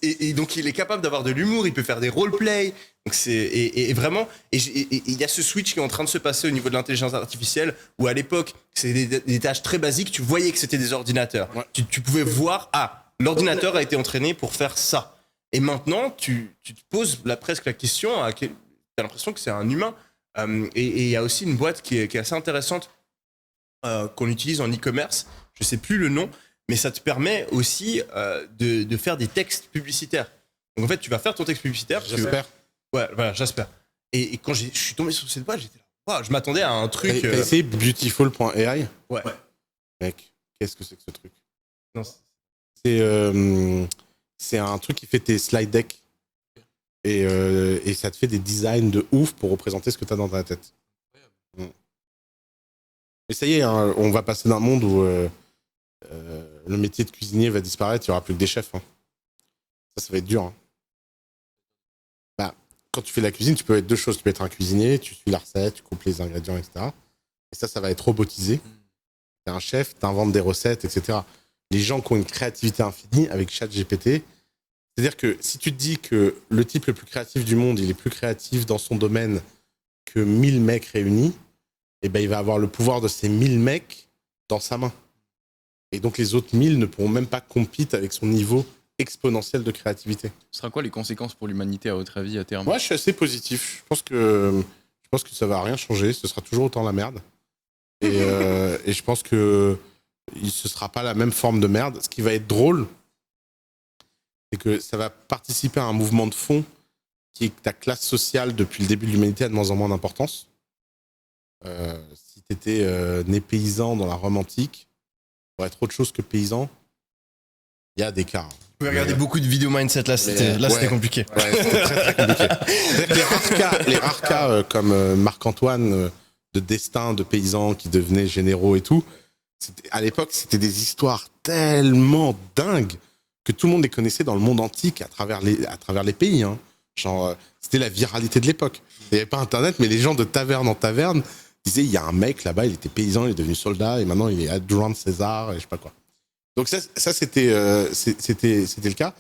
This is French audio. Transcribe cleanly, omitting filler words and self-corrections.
Et donc il est capable d'avoir de l'humour, il peut faire des roleplays. Donc vraiment, il y a ce switch qui est en train de se passer au niveau de l'intelligence artificielle, où à l'époque, c'était des tâches très basiques, tu voyais que c'était des ordinateurs. Ouais. Tu pouvais voir, l'ordinateur a été entraîné pour faire ça. Et maintenant, tu te poses presque la question, tu as l'impression que c'est un humain. Et il y a aussi une boîte qui est assez intéressante qu'on utilise en e-commerce, je sais plus le nom, mais ça te permet aussi de faire des textes publicitaires. Donc en fait, tu vas faire ton texte publicitaire. J'espère. Ouais, voilà, j'espère. Et quand je suis tombé sur cette boîte, j'étais là, wow, je m'attendais à un truc. T'as essayé beautiful.ai? Ouais. Mec, qu'est-ce que c'est que ce truc? Non, c'est un truc qui fait tes slide decks. Et ça te fait des designs de ouf pour représenter ce que t'as dans ta tête. Mais ça y est, hein, on va passer d'un monde où le métier de cuisinier va disparaître, il n'y aura plus que des chefs. Hein. Ça va être dur. Hein. Bah, quand tu fais de la cuisine, tu peux être deux choses. Tu peux être un cuisinier, tu suis la recette, tu coupes les ingrédients, etc. Et ça va être robotisé. T'es un chef, t'inventes des recettes, etc. Les gens qui ont une créativité infinie avec ChatGPT, c'est-à-dire que si tu te dis que le type le plus créatif du monde, il est plus créatif dans son domaine que 1000 mecs réunis, et ben il va avoir le pouvoir de ces 1000 mecs dans sa main. Et donc les autres 1000 ne pourront même pas compete avec son niveau exponentiel de créativité. Ce sera quoi les conséquences pour l'humanité à votre avis à terme? Moi je suis assez positif. Je pense que ça va rien changer. Ce sera toujours autant la merde. Et je pense que ce sera pas la même forme de merde. Ce qui va être drôle, c'est que ça va participer à un mouvement de fond qui est que ta classe sociale depuis le début de l'humanité a de moins en moins d'importance. Si t'étais né paysan dans la Rome antique, pour être autre chose que paysan, il y a des cas. Vous pouvez regarder beaucoup de vidéos mindset, c'était compliqué. Ouais, c'était très compliqué. Les rares cas comme Marc-Antoine de destin de paysans qui devenaient généraux et tout, à l'époque, c'était des histoires tellement dingues que tout le monde les connaissait dans le monde antique à travers les pays. Hein. Genre, c'était la viralité de l'époque. Il n'y avait pas Internet, mais les gens de taverne en taverne disaient, il y a un mec là-bas, il était paysan, il est devenu soldat, et maintenant il est adjoint de César, et je sais pas quoi. Donc ça c'était le cas.